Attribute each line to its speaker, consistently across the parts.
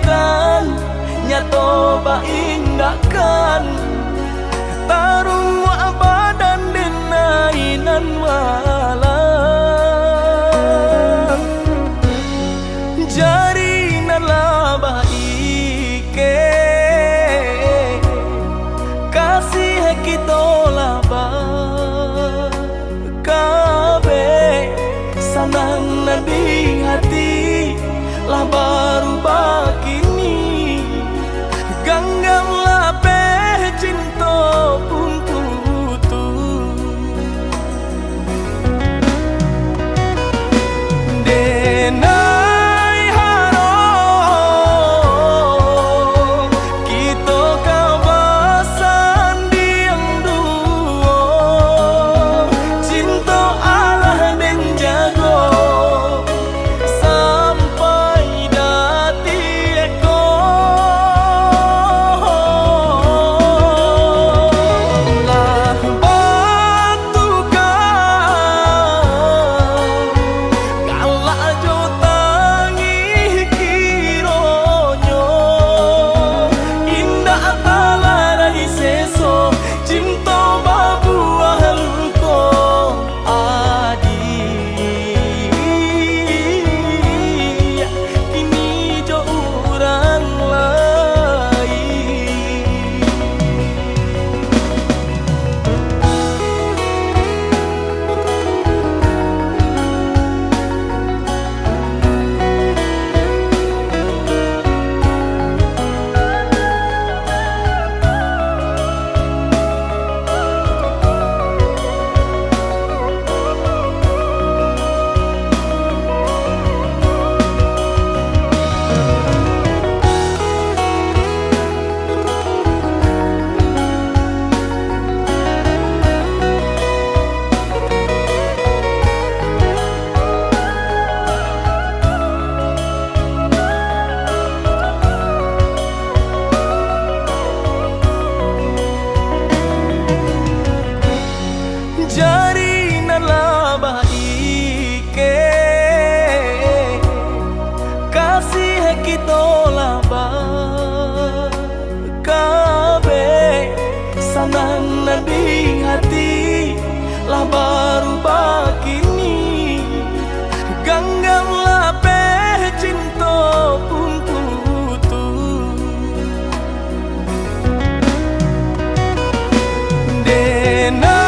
Speaker 1: kan nyato ba indakan tarung wa badan dinainan walang jari nalaba ike kasih kita laba kabe sanang nadi hati lah baru bakini ganggang lape cinta pun putus denai haro kita kawasan diang duo cinta Allah dan jago jari nalaba ike kasih kita laba kabe sanang nadi hati lah baru bakini ganggang lape cinta pun putus denai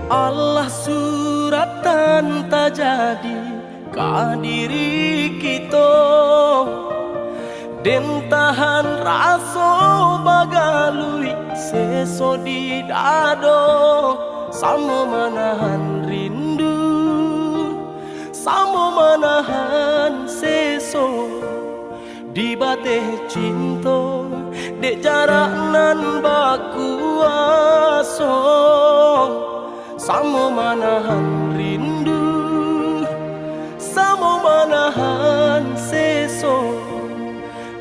Speaker 1: Allah suratan tak jadi kadiri kita den tahan raso bagalui seso di dado sama manahan rindu sama manahan seso di bateh cinta dek jarak nan baku aso samo manahan rindu samo manahan seso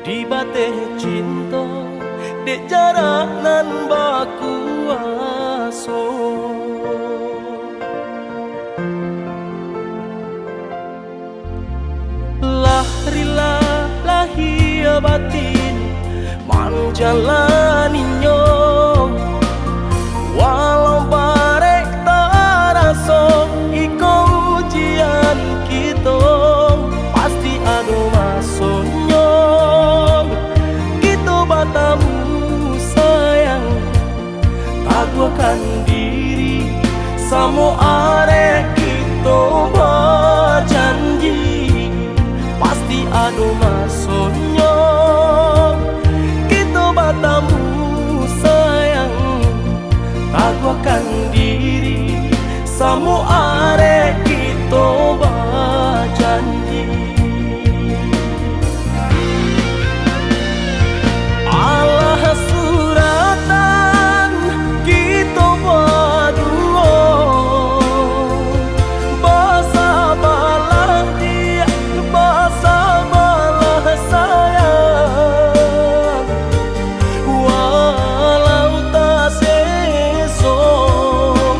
Speaker 1: di bateh cinta dek jarak nan baku aso. Lahrilah lahir batin menjalaninya walau barek taraso iko ujian kita pasti ada masanya kita batamu sayang taguakan diri samo arek kita berjanji pasti ada masanya kita batamu sayang taguakan diri samo arek kita berjanji. Allah suratan kita berdua bahasa balah dia bahasa balah sayang walau tak sesok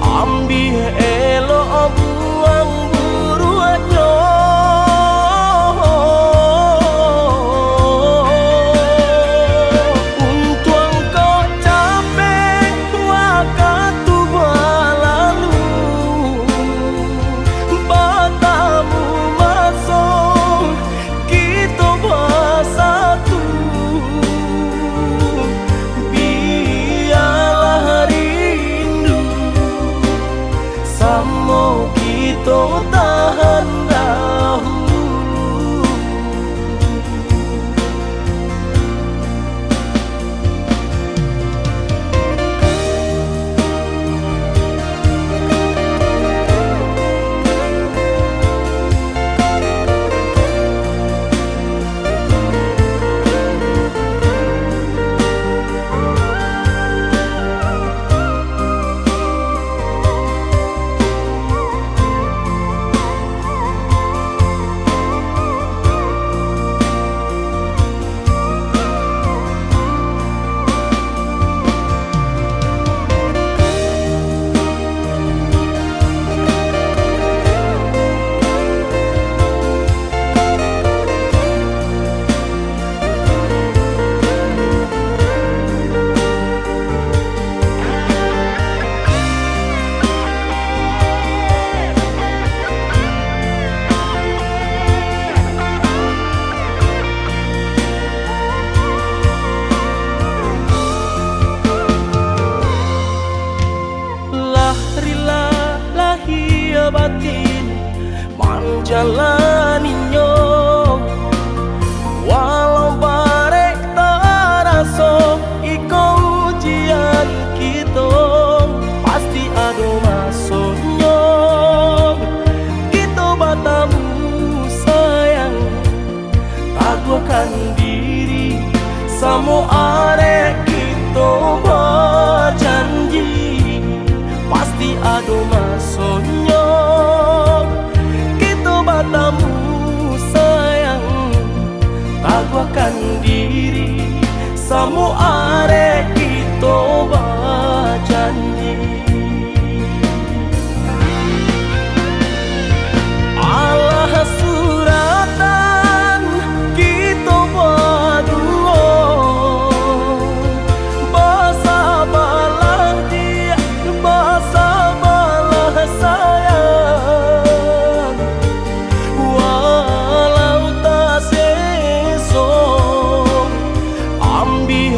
Speaker 1: ambil elok buang buruannya untuk engkau capek waktu berlalu batamu masuk kita bersatu biarlah rindu samo kita tahan dahulu. Lahrilah lahir batin menjalaninya walau barek taraso iko ujian kita pasti ada masanya kita batamu sayang taguakan diri samo arek kita berjanji pasti ada masanya kita batamu sayang taguakan diri samo arek kita berjanji. Allah suratan kita berdua bahasa balah dia bahasa balah sayang walau tak sesok ambil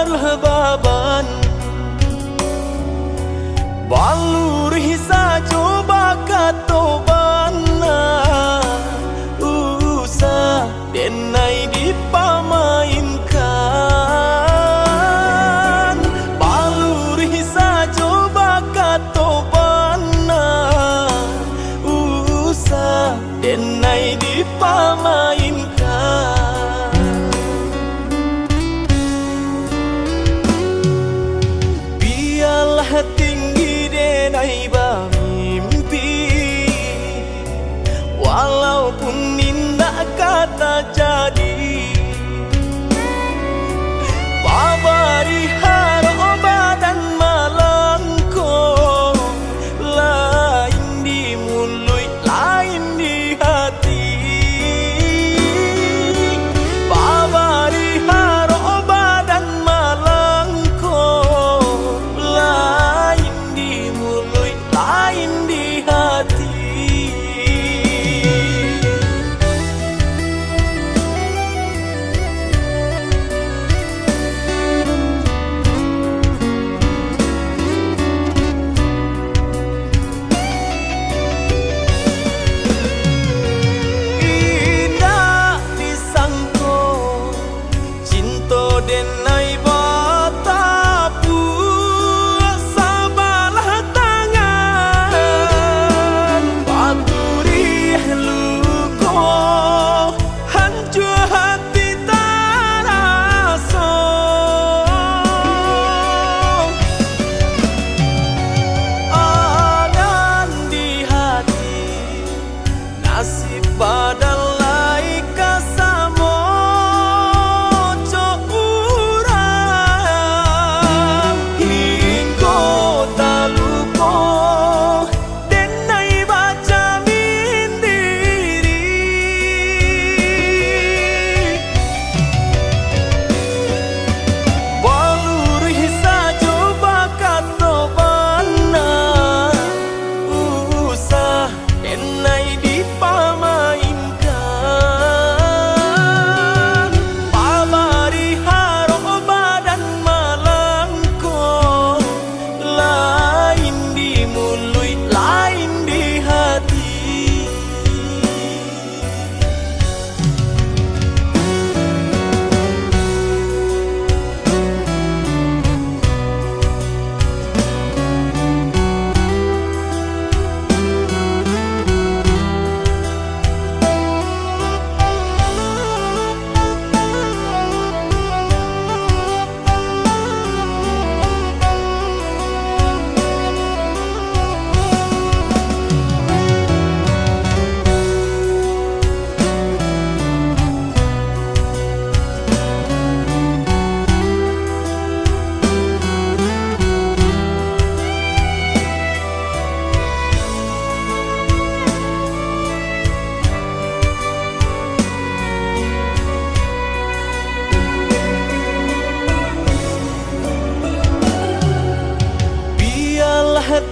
Speaker 1: baruh baban balur hisa coba katobana usah denai dipamainkan balur hisa coba katobana usah denai dipamainkan. Tinggi denai mimpi walaupun indah kata jadi babari haro badan malangko lain di mulut lain di hati babari haro badan malangko lain di hati. Indah disangko cinta denai batapu sabalah tangan baturi luko hancur hati taraso adan di hati nasib badalai kasamo cokurang hinggo talupo denai baca mindiri balur hisa coba katobana usah denai dipamainkan babari haro badan malangko lain di mulut lain di hati.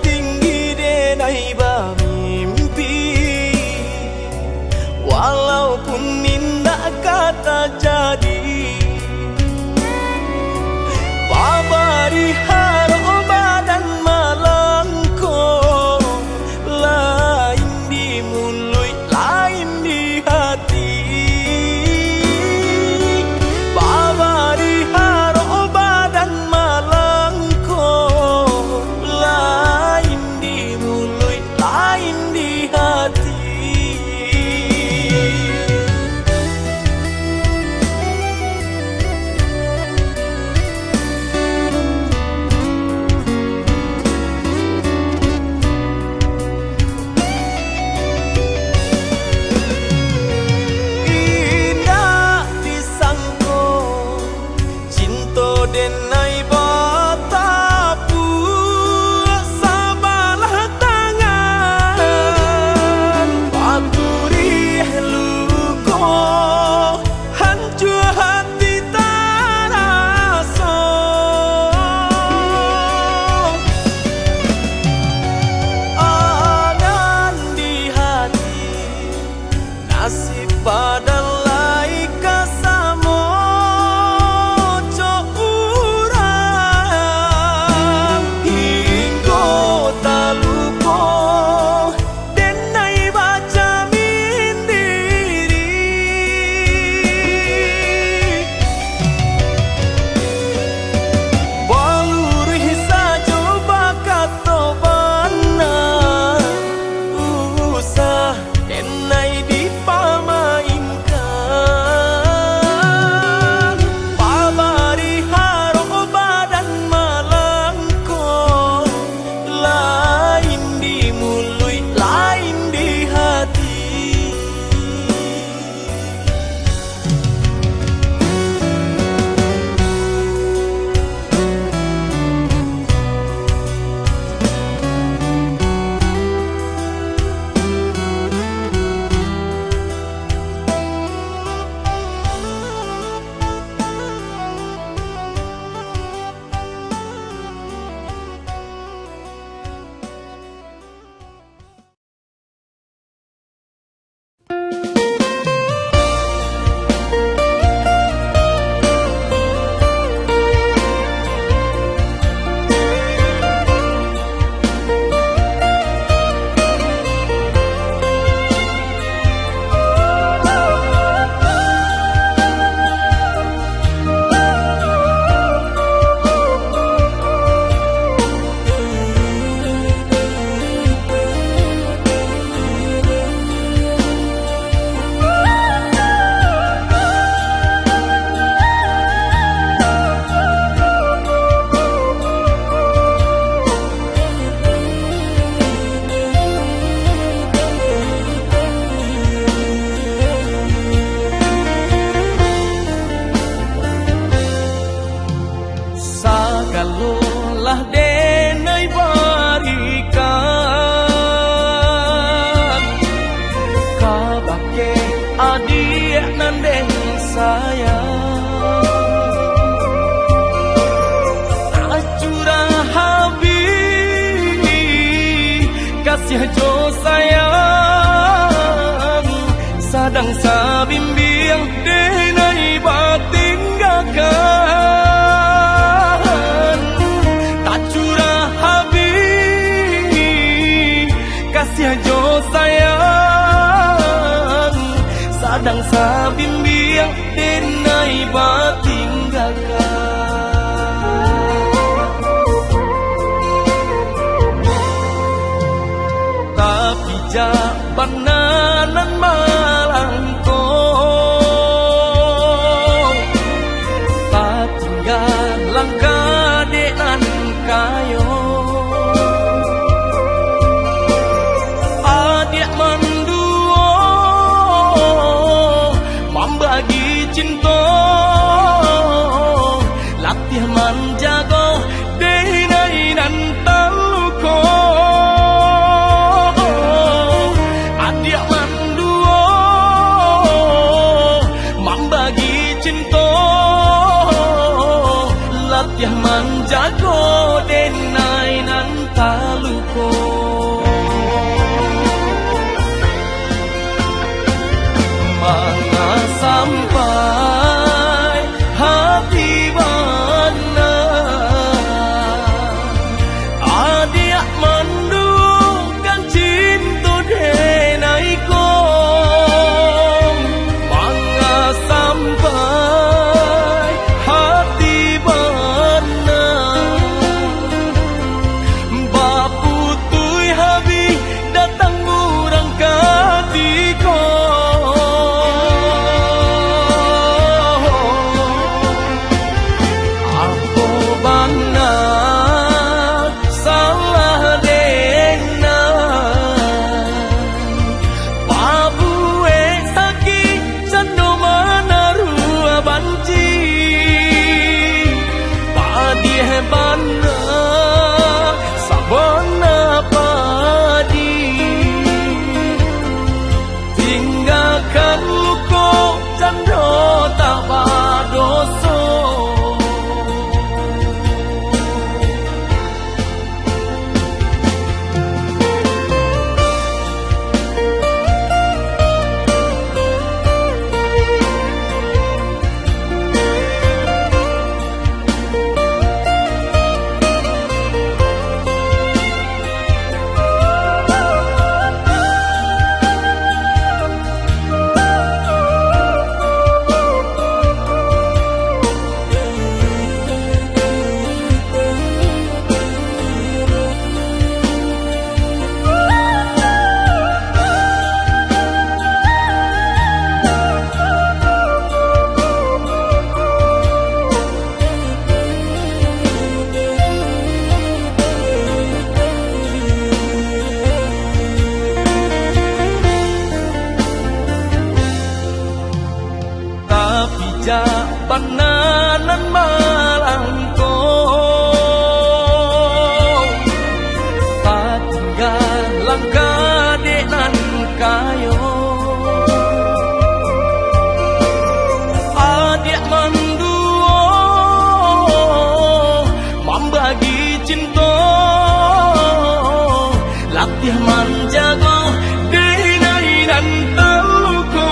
Speaker 1: Tinggi denai mimpi walaupun indah kata jadi babari haro badan malangko lain di mulut lain di hati babari haro badan malangko lain di mulut lain di hati. Kalaulah denai barikan kabake adik nan den sayang acurah habis kasih jo sayang sadang sabimbiang denai batinggalkan tak curah habis kasih jo sayang sadang sabimbiang denai batinggalkan tapi jaban nan malangkong tak tinggal langkah denan kayo adik menduo membagi cinta latih menjaga denai nan taluko adik menduo membagi cinta latih menjaga denai nan taluko mana sampai hati mana adik mendungkan cinta denai kong mana sampai hati mana baputui habis datang murang katiko aku bana salah dena babue sakit sando manarua banci padih bana sabana padi tinggalkan luko cando tak badoso tapi jaban nan malangkong tak tinggal langkah denan kayo adik menduo membagi cinta latih menjaga denai nan taluko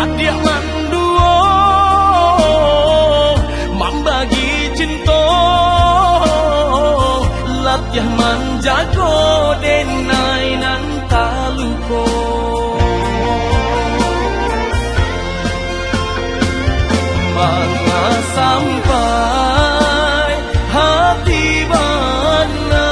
Speaker 1: adik menduo membagi cinta latih menjaga denai nan taluko mana sampai hati mana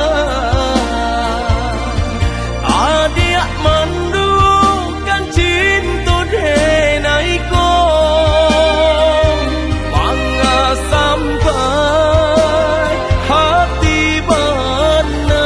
Speaker 1: adik mendungkan cinta denai kong mana sampai hati mana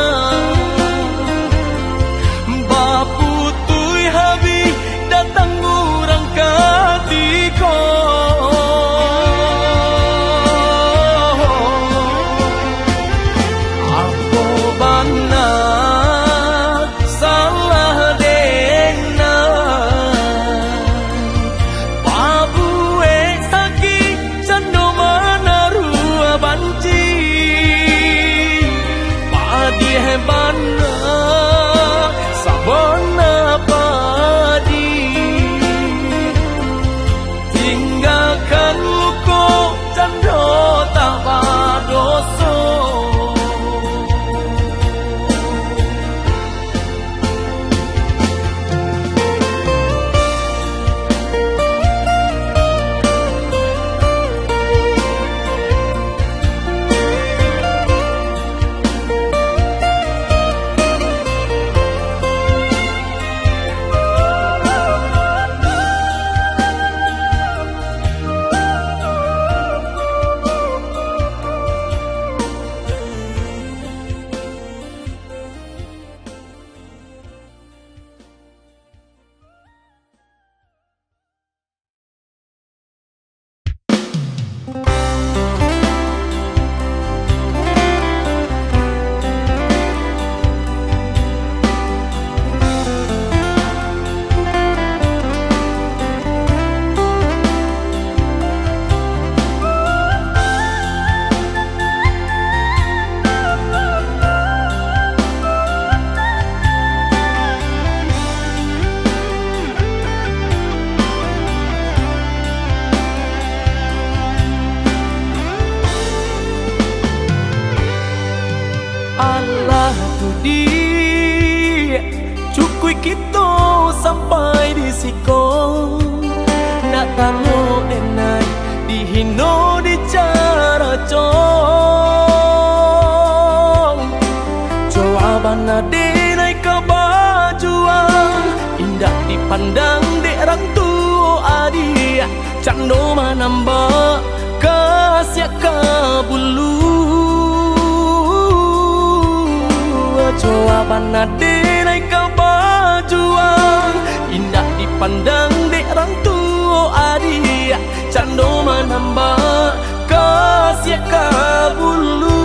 Speaker 1: kita sampai di siko. Nak tahu denai dihino di cara cong. Jawaban denai kebajuan indah dipandang dek orang tua adik. Cando manambah kasih kabulu. Jawaban denai kebajuan indah dipandang dek orang tua adik. Cando manambah kasih kabulu.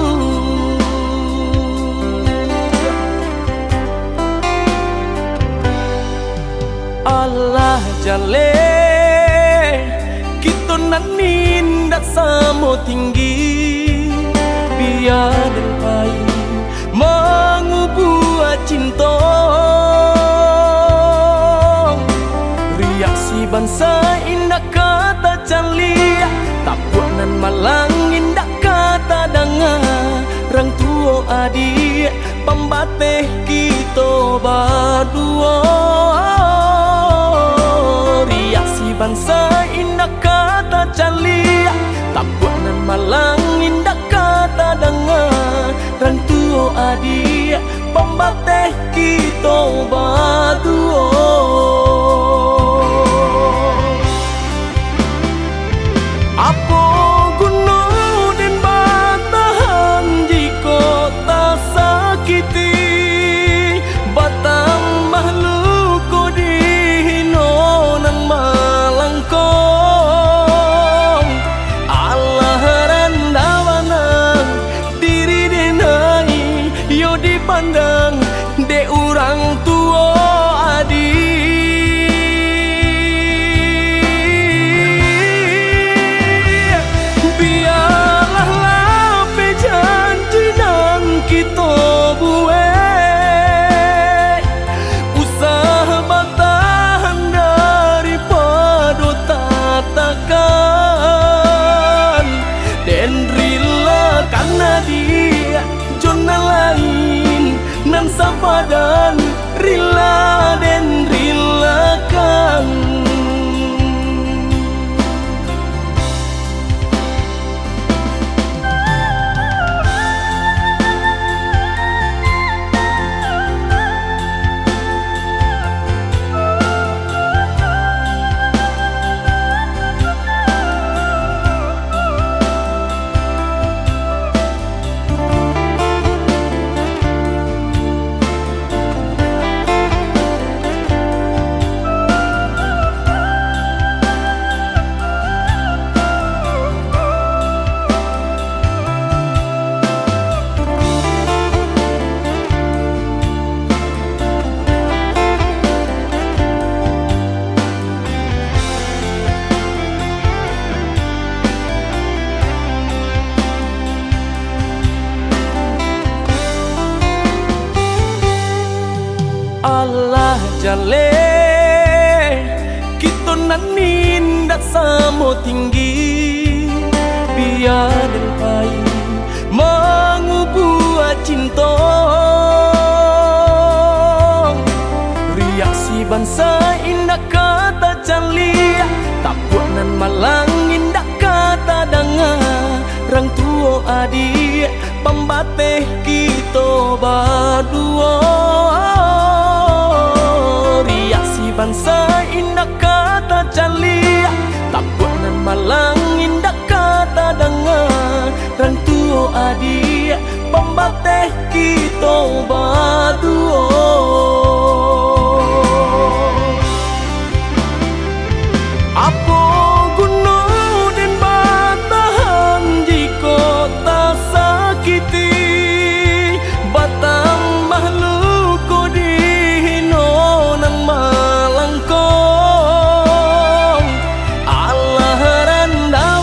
Speaker 1: Allah jale kita nanindak samo tinggi biar dan paling mengubah cinta. Reaksi bangsa indah kata calia, tak buat nan malang indah kata dengar. Rang tua adik pembatih kita berdua. Reaksi bangsa indah kata calia, tak buat nan malang indah kata dengar. Rang tua adik pembatih kita berdua. Apa guna den batahan jika tak sakiti batang makhluk ko dihino nang malangkong. Allah rendawanang diri denai yo dipandang de orang tua adik. Nan sabadan rila dan rilakan. Allah jale kita nanindak samo tinggi biar dan paling mengubah cinta. Reaksi bangsa indah kata calia, tak buat nan malang indah kata dengar. Rang tua adik pembatih kita berdua. Reaksi bangsa indah kata calia, tak buat nan malang indah kata dengar. Rang tua adik pembatih kita berdua. Apa guna den batahan jika tak sakiti batang makhluk ko dihino nang malangkong. Allah rendah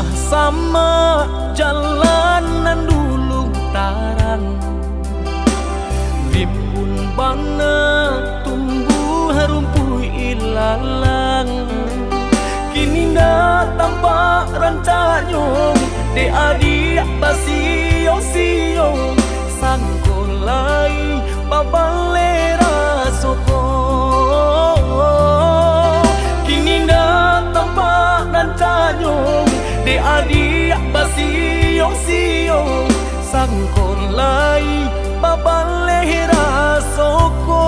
Speaker 1: Entah sama jalanan dulu tarang, rimbun bana tumbuh rumput ilalang. Kini dah tampak rancanyong de adik basio-sio sangkolai babalera soko. Kini dah tampak rancanyong de adik basio-sio sangkolai babalera soko.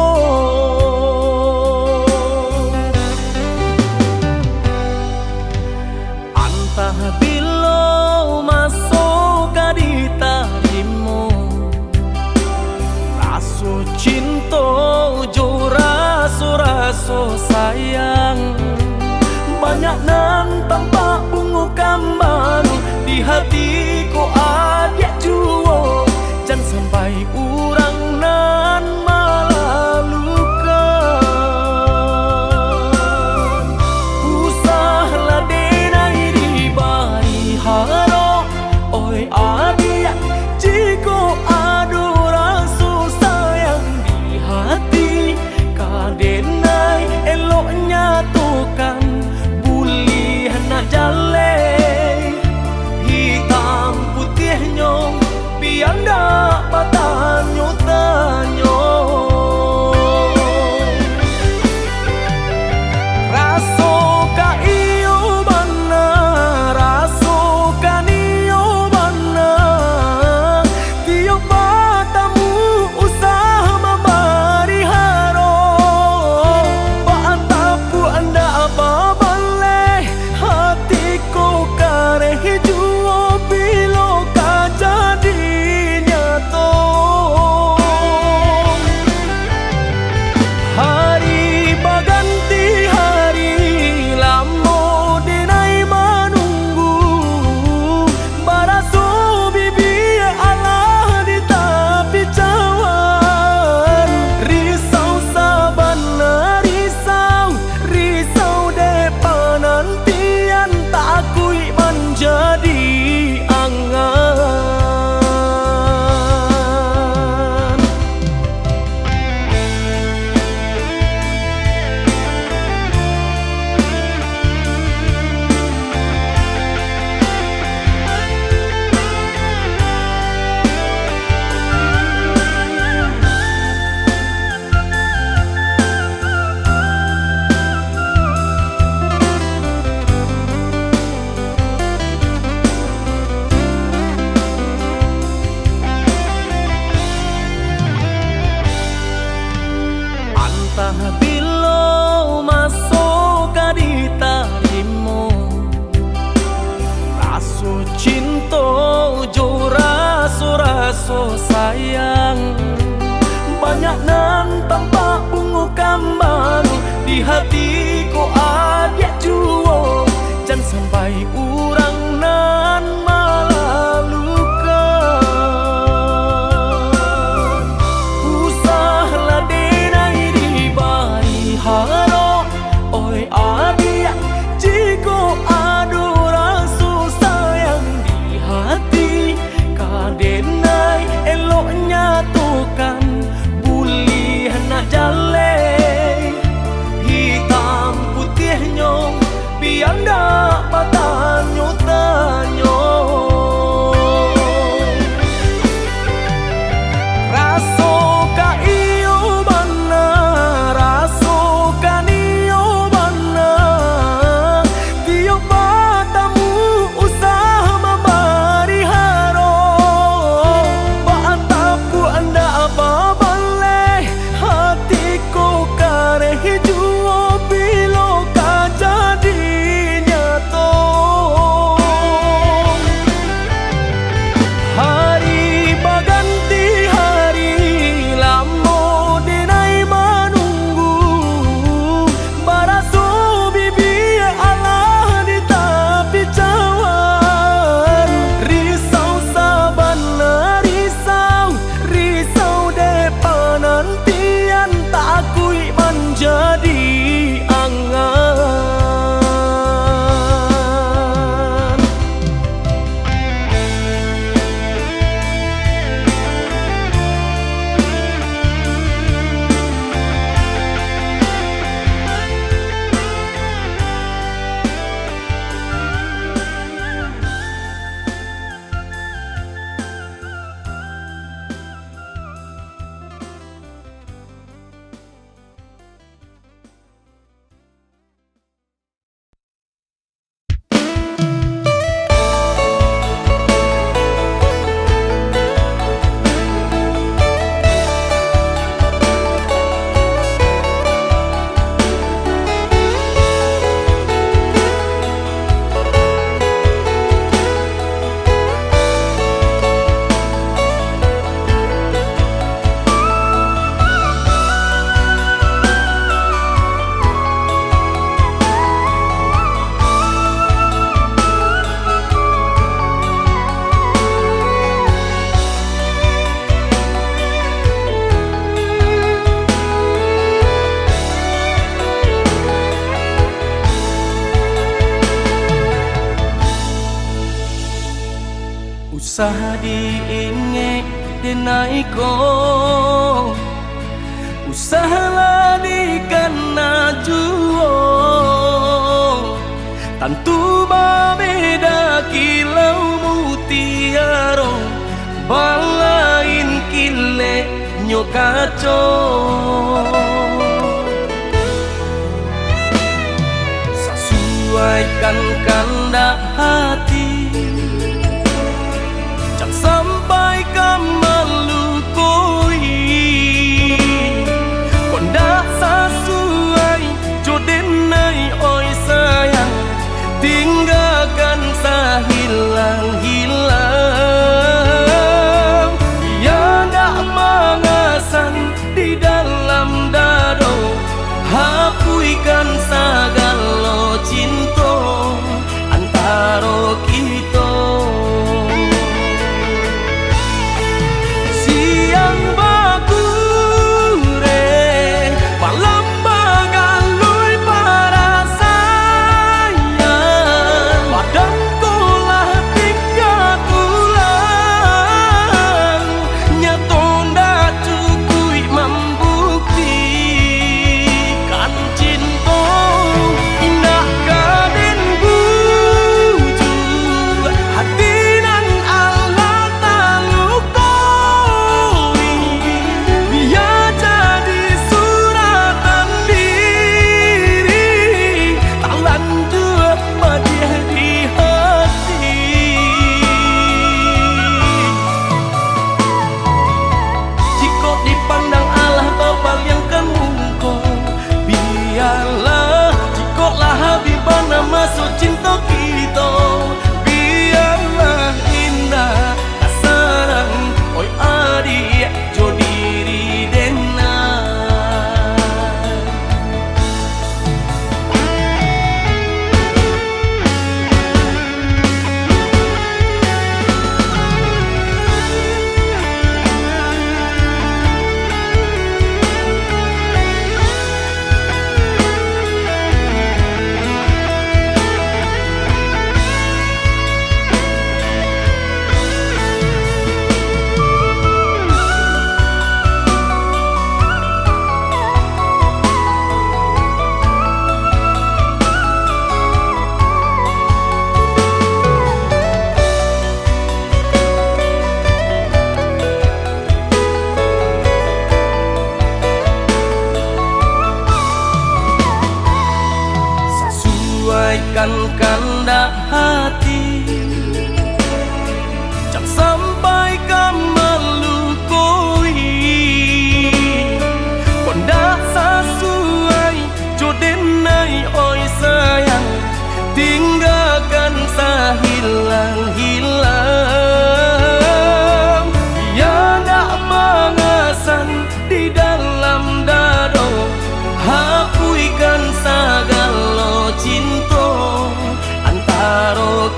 Speaker 1: Antah bilo masuk di tarimu, raso cinta jo raso sayang. Banyak nan tampak bunga kambang di hatiku adik juo, jangan sampai urang nan malah luka. Usahlah denai di bari haro, oi adik jiko adu rasa sayang di hati. Kadenai eloknya tukang buli nak jale, hitam putihnya biar dak patanyo tanyo. Raso ka iyo bana, raso ka niyo bana, tiap matamu usah memberi haro. Baantapu anda apa boleh, hatiku kareh juo bilo ka jadi nyato. Hari baganti hari, lamo denai menunggu. Baraso bibi Allah di tepi cawan. Risau sabana risau, risau depan nantian tak akui menjadi angan. Antah bilo masuk di tarimu, raso cinta jo raso sayang. Banyak nan tampak bunga kambang di hatiku adik juo, jangan sampai urang nan malah luka. Usahlah denai di bari haro, oi adik jiko adu rasa sayang di hati. Kadenai eloknya tukang buli nak jale, hitam putihnya biar dak patanyo Usah diinget denai ko, usahlah dikena juo. Tantu babeda kilau mutiaro, balain kile nyokaco. Sesuaikan kandak hati, jangan sampai kamalukoi. Kondak sesuai jodenai oi sayang, tinggalkan sahilang-hilang. Ia nak mengasan di dalam dado, hapuikan sagalo cinta antara kita. Siang bagure malam bagalui para sayang, padam kolah tiga tulang, nyato ndak cukui membuktikan cinta. Indah kaden bujur hati nan Allah talukoi, biar jadi suratan diri, tak lanjut pedih di hati. Jika dipandang Allah berpalingkan muka, biarlah. Jika lah habibana masuk cinta kita, biarlah indah kasaran oi adik jo diri denai. Sesuaikan kandak hati, jangan sampai kamalukoi. Kondak sesuai jodenai oi sayang, tinggalkan sahilang-hilang. Ia nak mengasan di dalam dado, hapuikan sagalo cinta antara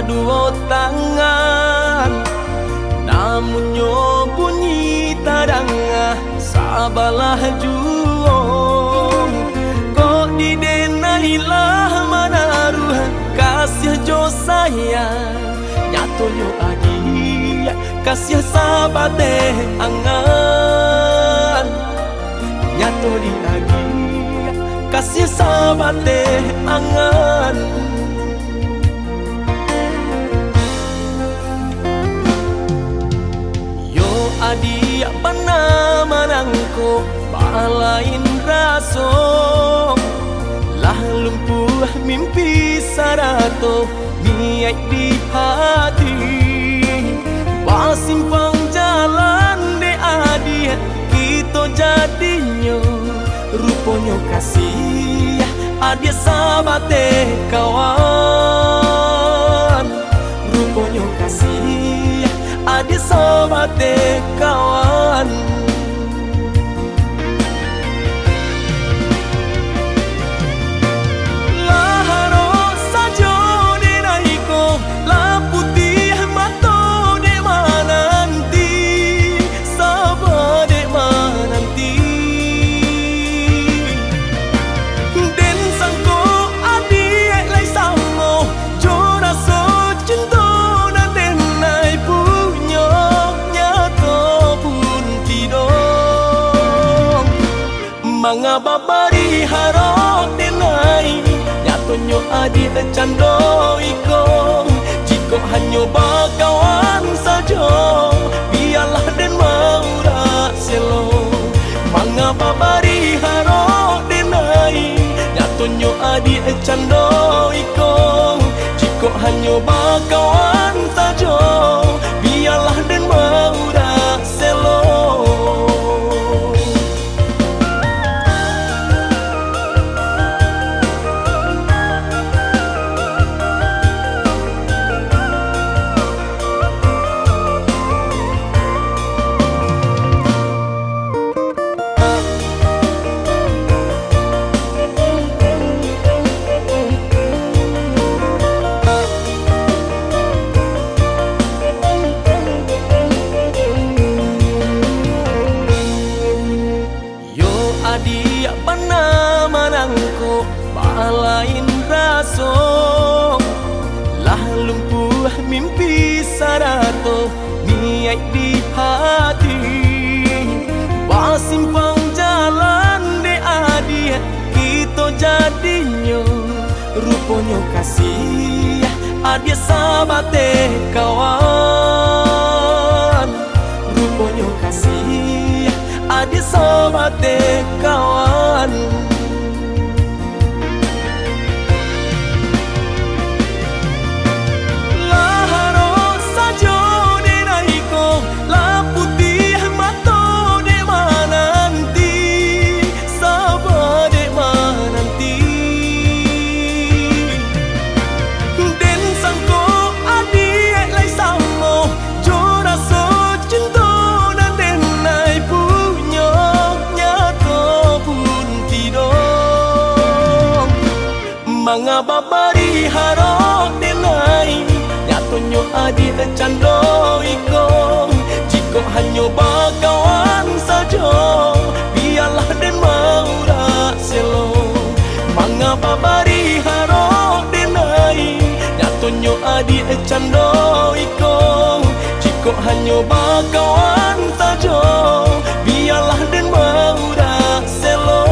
Speaker 1: dua tangan, namun nyo bunyi tadangah sabalah juong. Kok didenailah manaruh kasih jo sayang, nyato nyo adi kasih sabate angan, nyato di agi kasih sabate angan. Yo adi pana manangko balain raso, lah lumpuh mimpi sarato niat di hati. Simpang jalan de adi kita jadinya, rupanya kasih adia sabate kawan, rupanya kasih adia sabate kawan. Mga babari harok denai, nyato nyo adi cando iko. Jika hanya bakawan saja, biarlah den maura selo. Mga babari harok denai, nyato nyo adi cando iko. Jika hanya bakawan saja, biarlah den maura selo. Adia pana manangko balain raso, lah lumpuh mimpi sarato niat di hati. Simpang jalan de adia kita jadinya, rupanya kasih adia sabate kawan, rupanya kasih adia sabate kawan. Laharo sajo denaiko, la putih mato de mananti, sabade mananti. Den sangko adi lai samo, jora so cinta dan denai punya nyato pun tidong. Mga babari harok denai, nyato nyo adi cando iko. Jika hanya bakawan saja, biarlah den maura selo. Mga babari harok denai, nyato nyo adi cando iko. Jika hanya bakawan saja, biarlah den maura selo.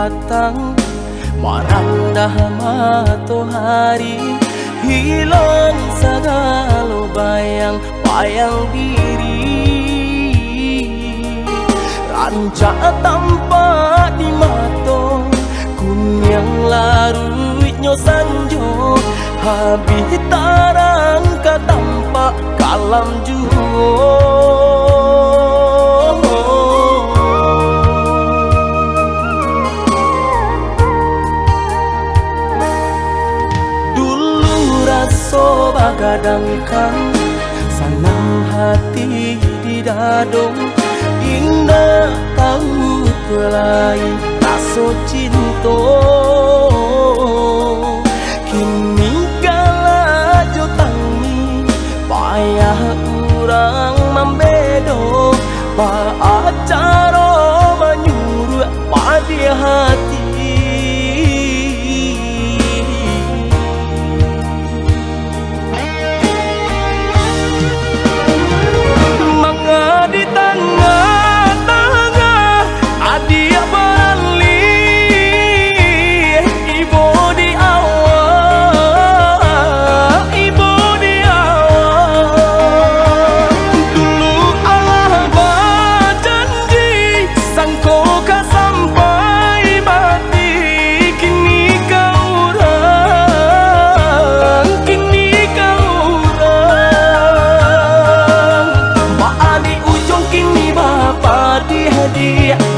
Speaker 1: batang merendah matahari, hilang segala bayang-bayang diri. Rancak tanpa di mata, kunyang larutnya sanjo, habis tarang ka tanpa kalam juo. So bagadangkan senang hati di dadong, indah tahu pelai rasa cinta. Kini kala jo tangi payah urang membedo, ba acara menyuruh padi hati.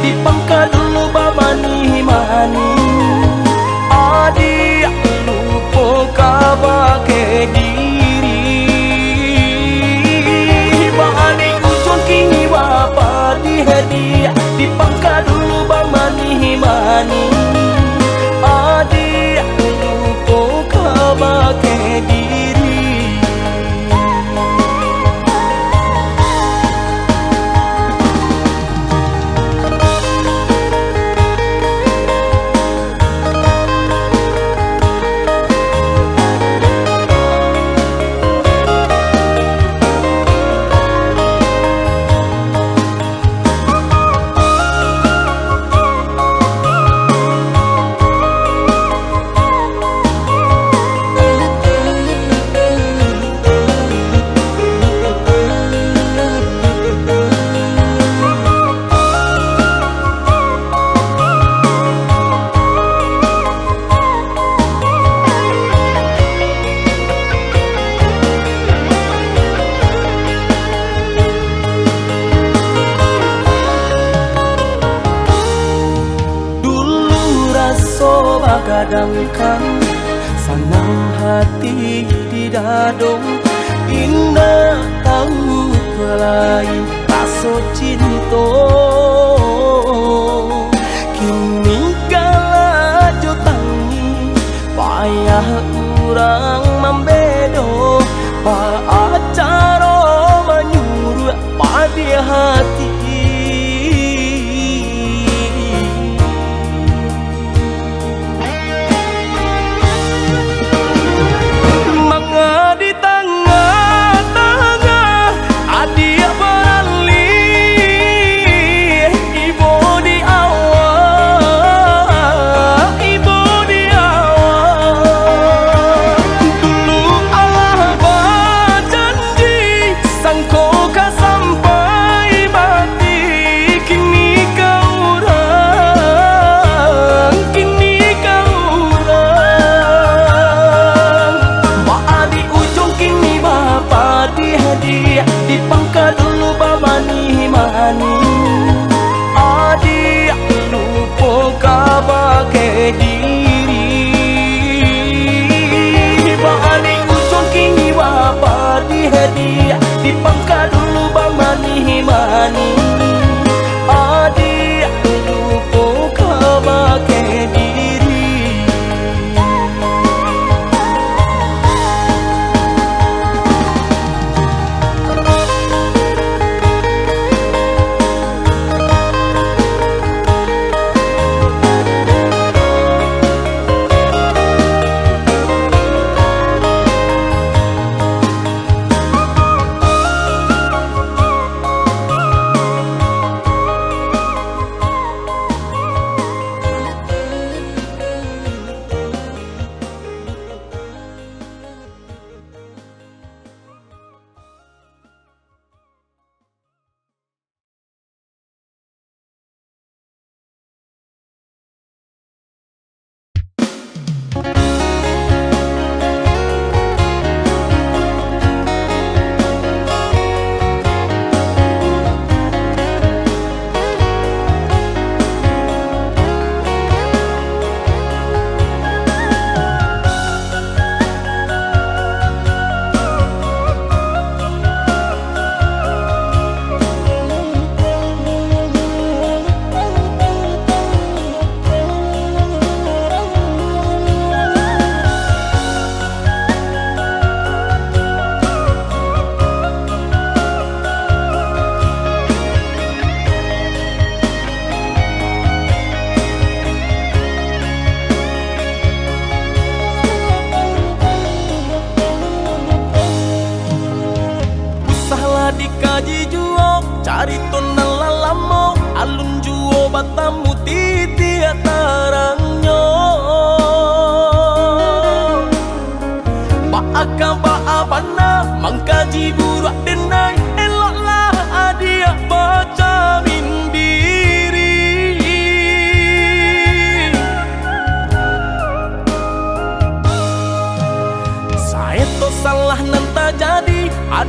Speaker 1: Di pangka dulu bamani mani, adik lupa kabar ke diri. Bani ujung kini bapa di hadiah, di pangka dulu bamani mani, adik lupa kabar ke diri. So bagadangkan senang hati di dadong, indah tahu pelai rasa cinta. Kini kala jo tangi payah urang membedo, ba acara menyuruh padi hati.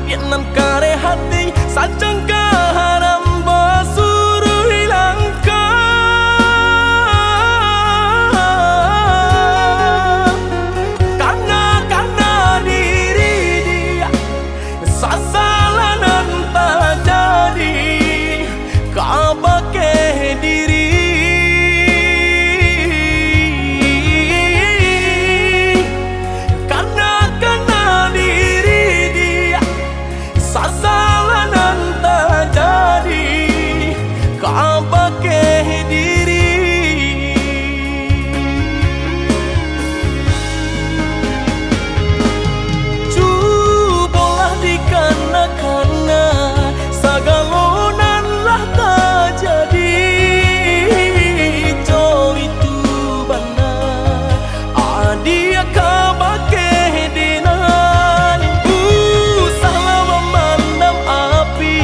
Speaker 1: adik nan kare hati sancang kaharam basuruh hilangkan karena diri dia sasalanan tak jadi kabake diri karena diri dia sasalanan tak jadi kabake diri cubolah dikana-kana sagalonan lah tak jadi co itu benar adia kabake dinan salah memandam api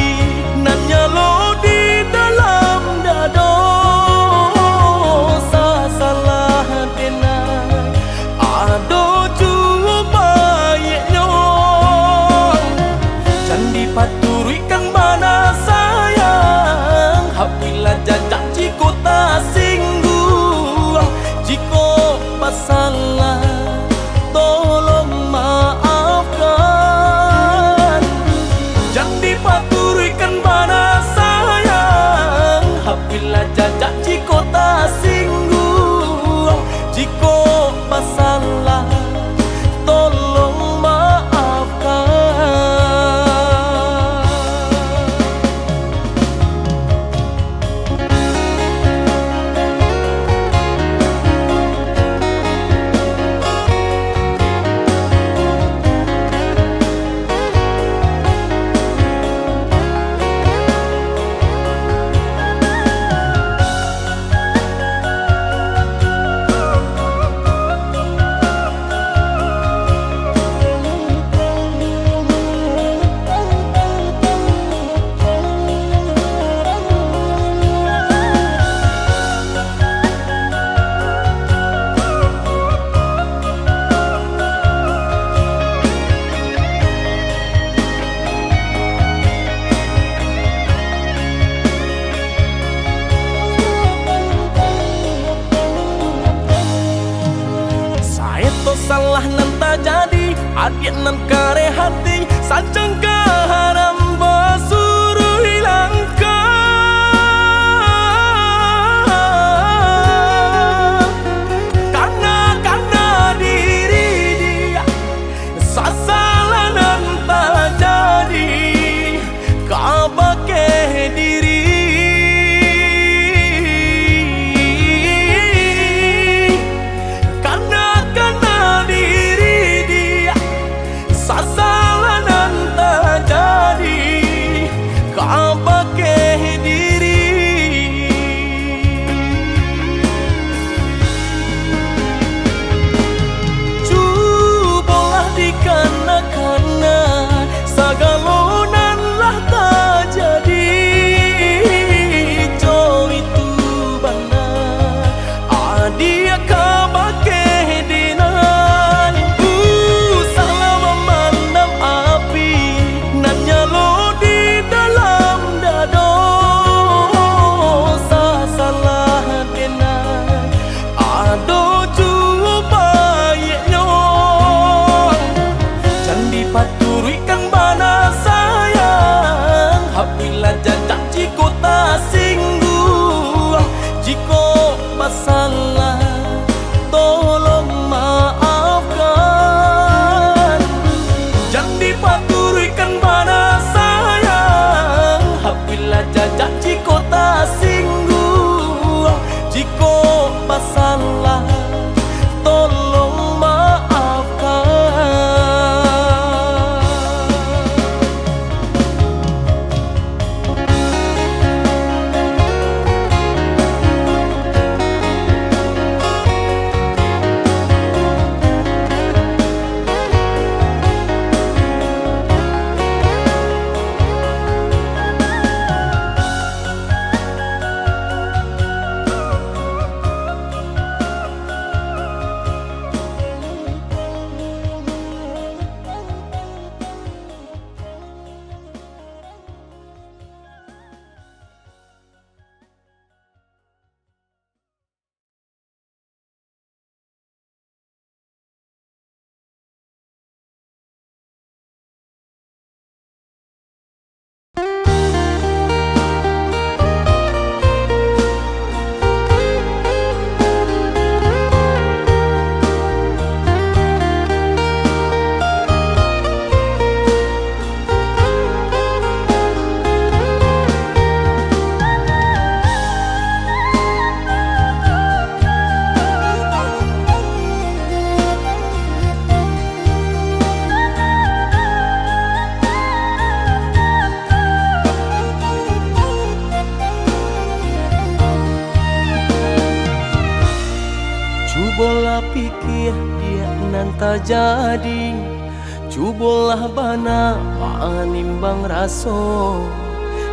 Speaker 1: nan nyalo di dalam dado salah dinan ado cuba nyong candi paturikan mana sayang apabila jajak jiko tak singgung jiko masalah tolong maafkan jangan dipaturikan mana sayang apabila jajak jiko tak singgung jiko masalah tolong maafkan. Salah nan tak jadi adik nan kare hati sancang kaharam basuruh hilangkan karena diri dia sasalanan tak jadi kabake diri sasalanan tak jadi Cubalah pikir dia nan tak jadi, cubalah bana manimbang raso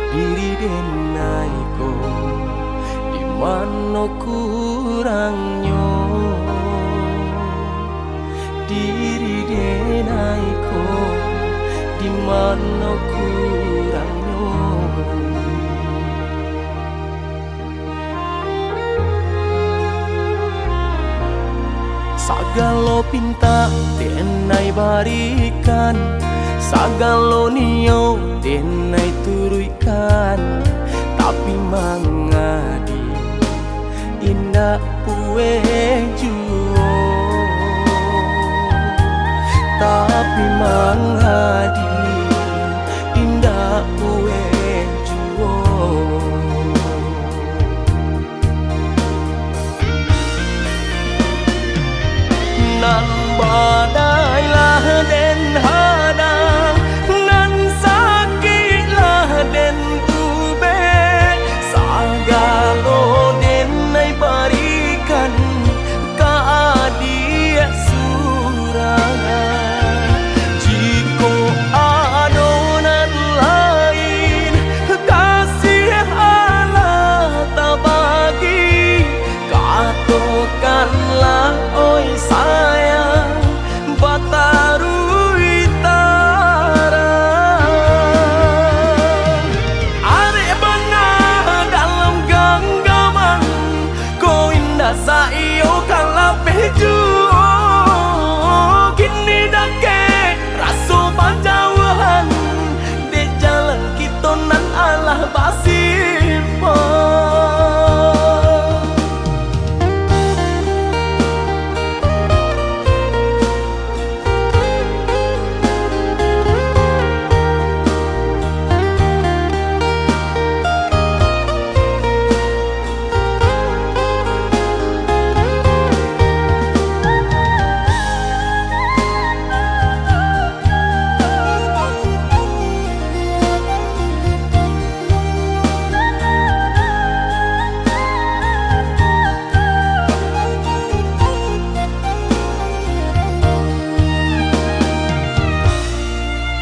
Speaker 1: diri denai ko di mana kurangnya diri denai ko di mana kurangnya. Sagalo pinta denai barikan, sagalo nio denai turuikan, tapi mangadi indah pue juo, tapi mangadi indah pue juo. Nan badailah den hadang, nan sakitlah den ube, sagalo denai barikan ka adia surangan. Jiko adonan lain kasih Allah tak bagi, katakanlah oi sayang batarui tarang. Arek benar dalam genggaman, ko indah saio kalah pejuo. Kini dake raso panjauhan, de jalan kita nan Allah basifah.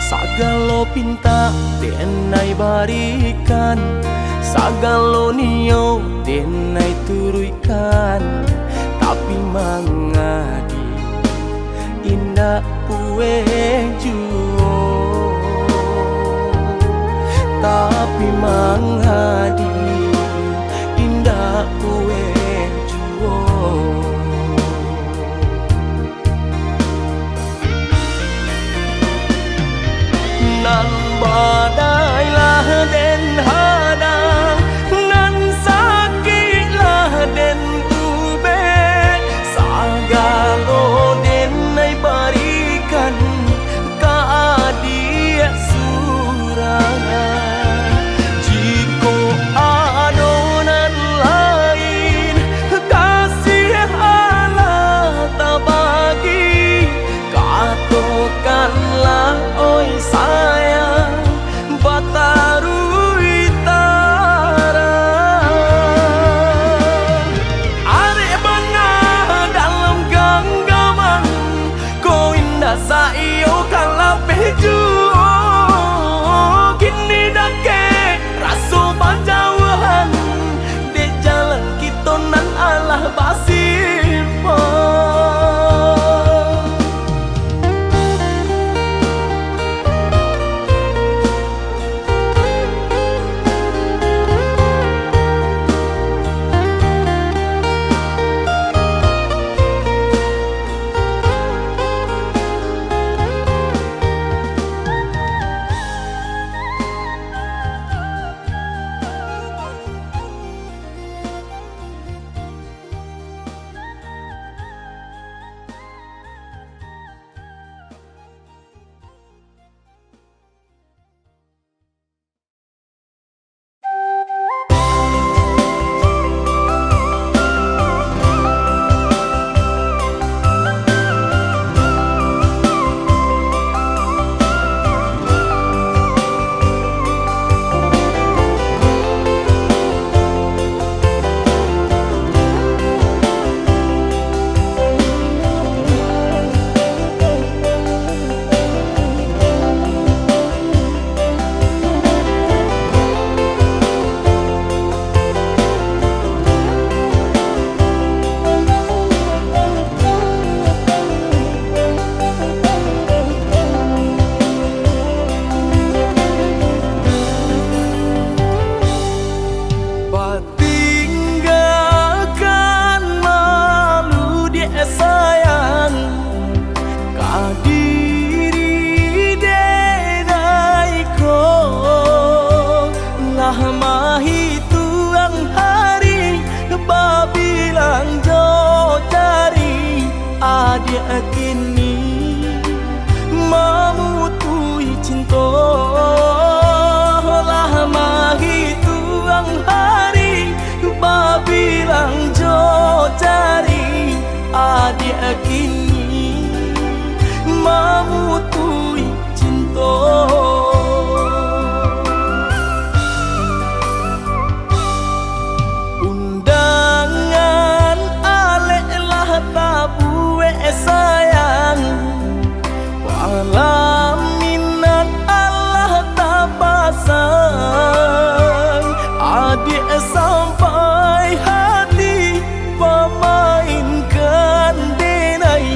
Speaker 1: Sagalo pinta denai barikan, sagalo nio denai turuikan, tapi mangadi indah pue juo, tapi mangadi indah pue juo. Nan badailah den hadang, nan sakitlah den ube, sagalo denai barikan ka adia surangan. Jiko sayang kadiri denai ko lah mahi tuang hari babilang jo cari adik kini mamutui cinta lah mahi tuang hari babilang jo cari adik kini mamutui cinta. Undangan alek lah tabue sayang walaminan Allah tak pasang adik sampai hati pemainkan denai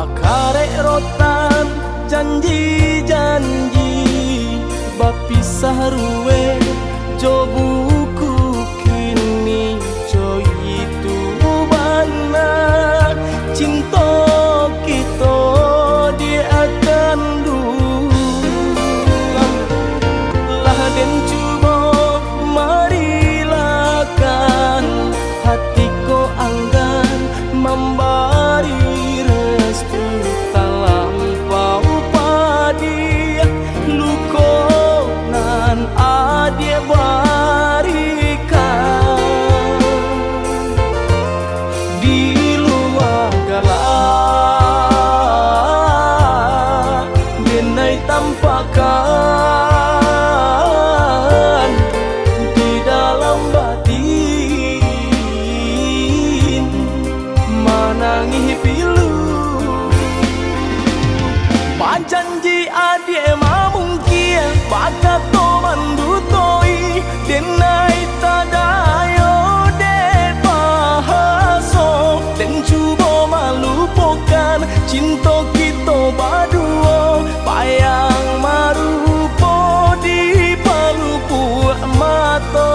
Speaker 1: Pakarek rotan janji-janji bapisah ruwe jo buku kini jo itu bana cinta kita dia akan dulang lah den cuba marilakan hatiku anggan membari restu talampau padi luko nan adie barikan di luar galak denai tampakan di dalam batin manangi pilu panjanji adie mamungkia bakat to mandutoi denai tadayo de pahaso den cubo malupokan cinta kita baduo payang marupo di palupu mato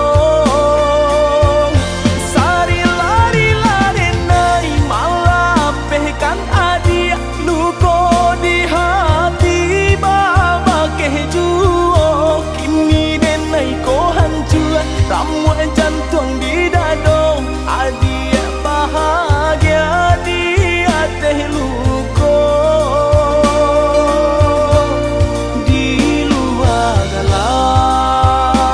Speaker 1: sari lari lari nai malapehkan adia luko di hati baba kejuo kini denai ko hancur ramuan jantung di dado adia bahagia di hati luko di luar galak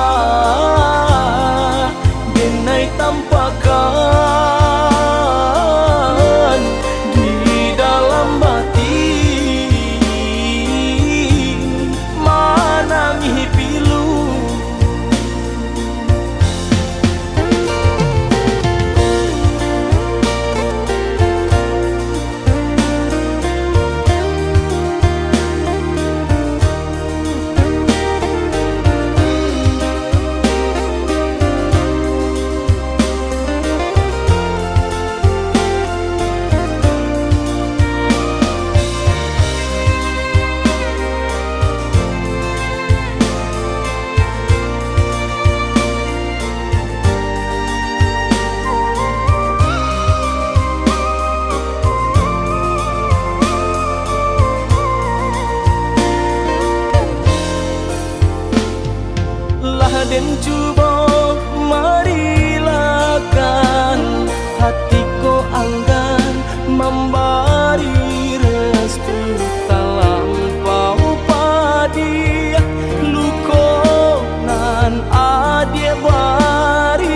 Speaker 1: denai tampakan di dalam batin manangi pilu den cuba marilakan hatiku anggan membari restu talampau padi luko nan adie barikan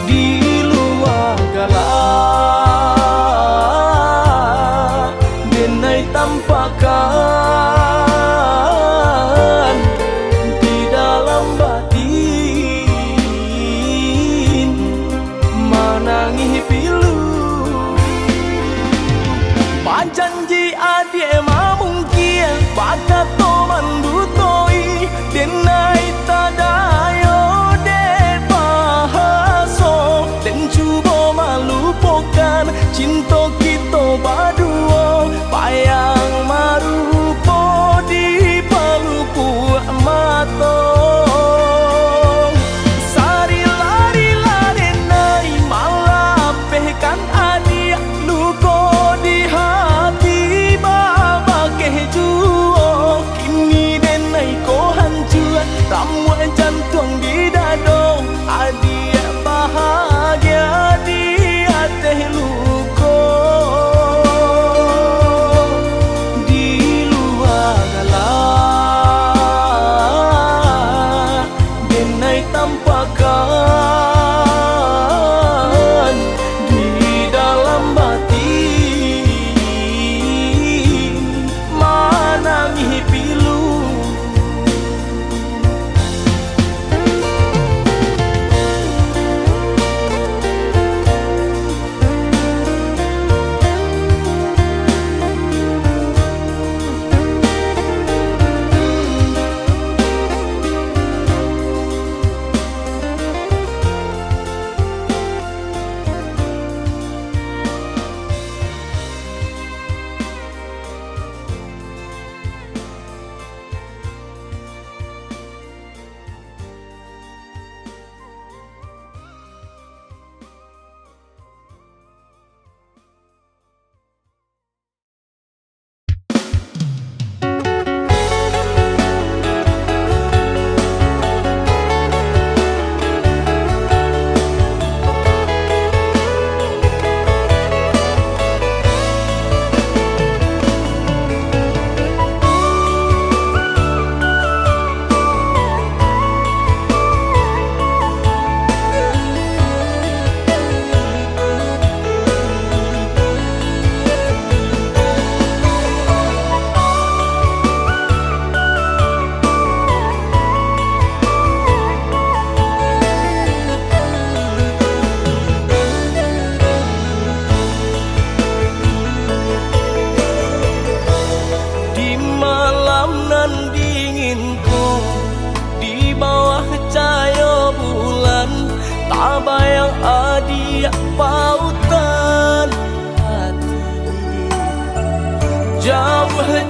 Speaker 1: di luar galak denai tampakan janji adie mamungkia bakat to mandutoi denai tadayo de pahaso den cubo malupokan cinta kita baduo payang marupo di palupu mato sari lari lari nai malapehkan adia luko di hati baba kejuo kini denai ko hancur ramuan jantung di dado adia bahagia di hati luko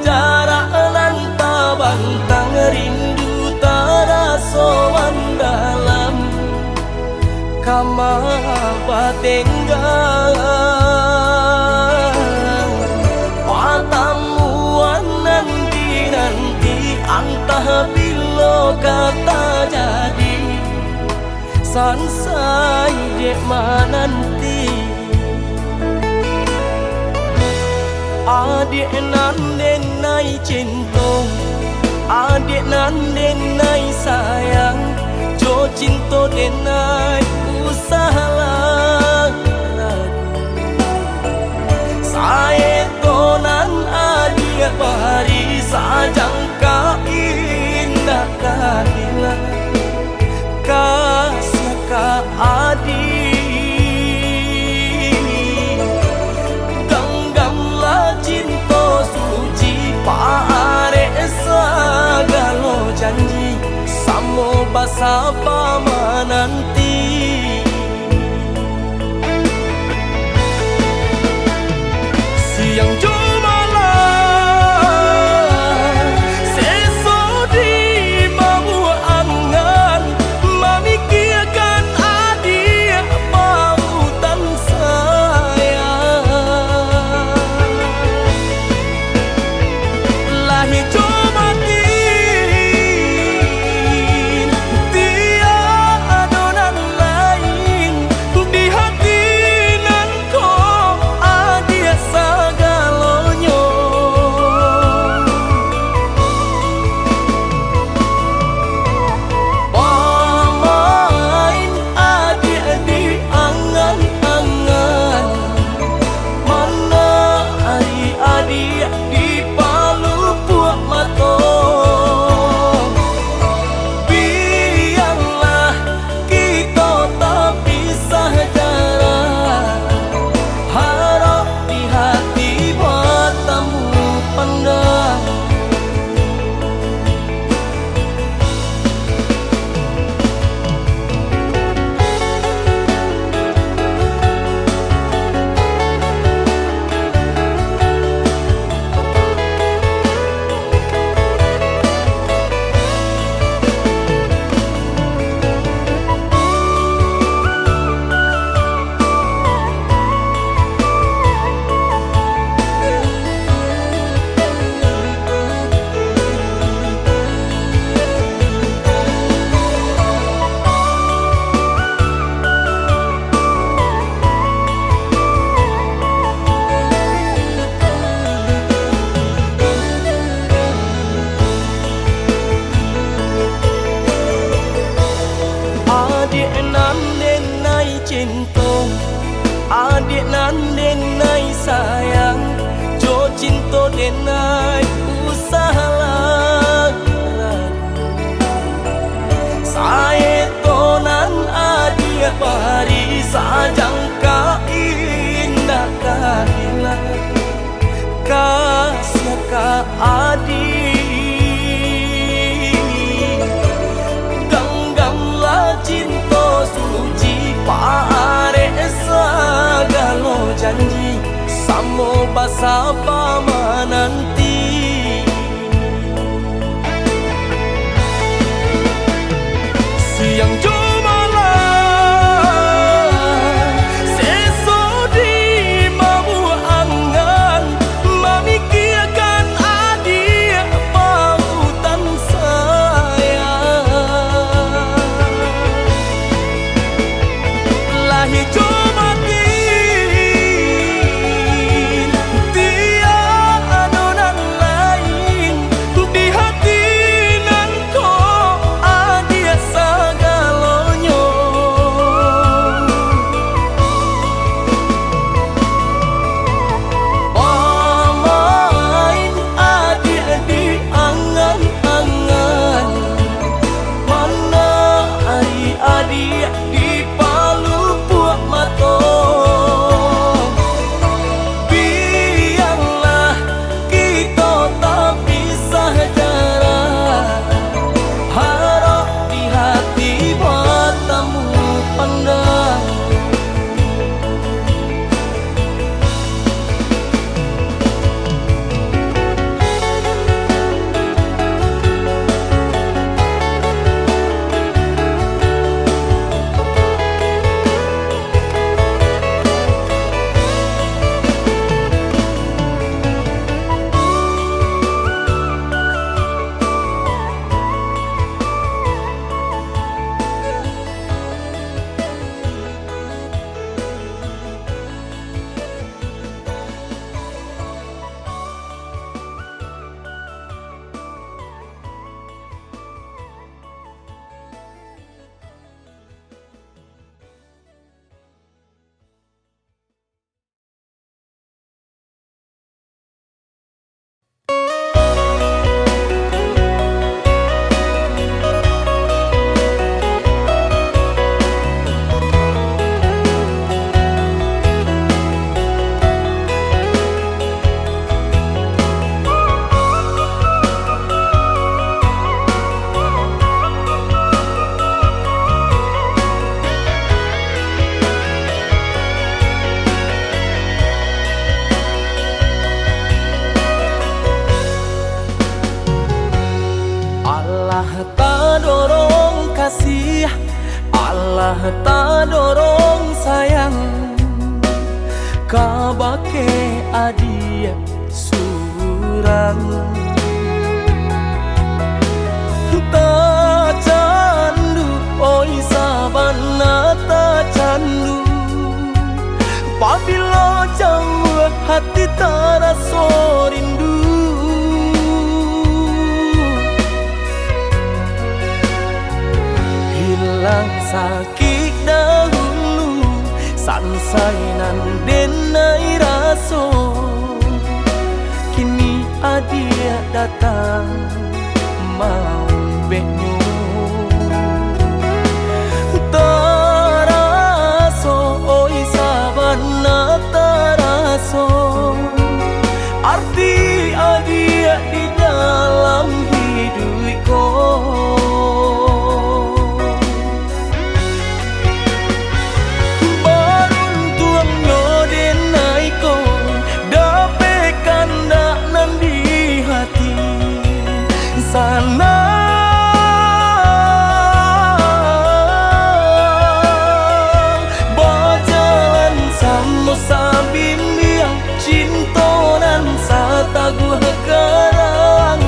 Speaker 1: jarak nan tabantang, rindu taraso mendalam, kama batenggang patamuan nanti antah bilo kata jadi sansai dek mananti. Adik nan denai cinta, adik nan denai sayang, jo cinta denai usaha ragu. Saya tonan adik pari sajang ka indah kahilang, kasih ka adik. Paare sagalo janji samo basa pamananti. Siang jumalang seso di mabu angan, memikirkan adik pautan saya. Hidup mati tiada nan lain di hati nan kau ada segalanya. Pemain adik di angan-angan, mana adik-adik di biarlah kita tak pisah jarak, harap di hati bertemu pandang. Adik nan denai cinta, adik nan denai sayang, jo cinta denai usaha ragu. Saya tonan adik pari sajang ka indah kahilang, kasih ka adik. Cinta suci paare sagalo janji samo basa pamananti. Siang jumalang seso di mabu angan, memikirkan adik pautan saya. Hidup mati tiada nan bake adia surang ta candu oi sabana ta candu apabila jauh hati terasa rindu hilang sakit dahulu sansainan denai raso kini adia datang mau benyo taraso oi sabana taraso arti adia di dalam hidupku sana berjalan sama sabin yang cinta dan sataguh karang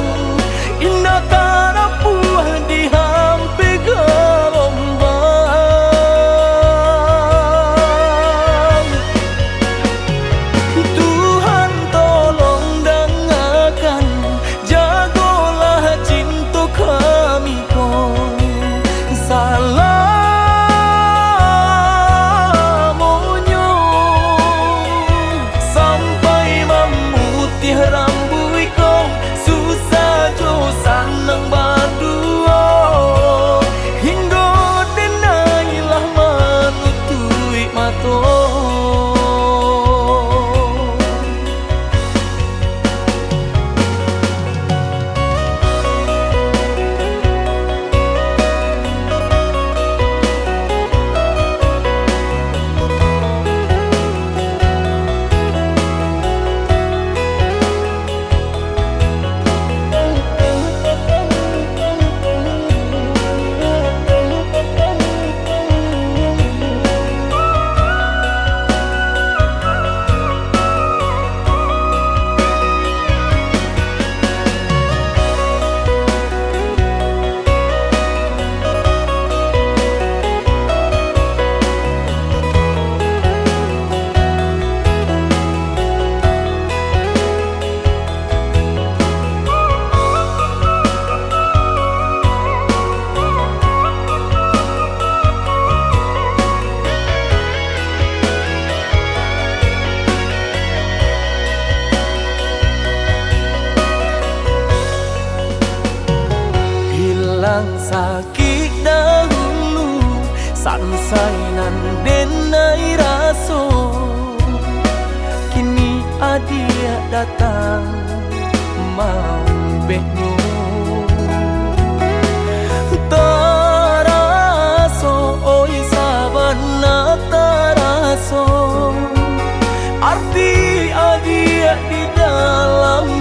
Speaker 1: indah karapuh di hampi gelombang Tuhan tolong dengarkan kami ko salamonyo sampai memutih rambut ko susah jo sanang berdua hingga denailah menutui mato sakit dahulu sansainan denai raso kini adia datang mau benyo taraso oi sabana taraso arti adia di dalam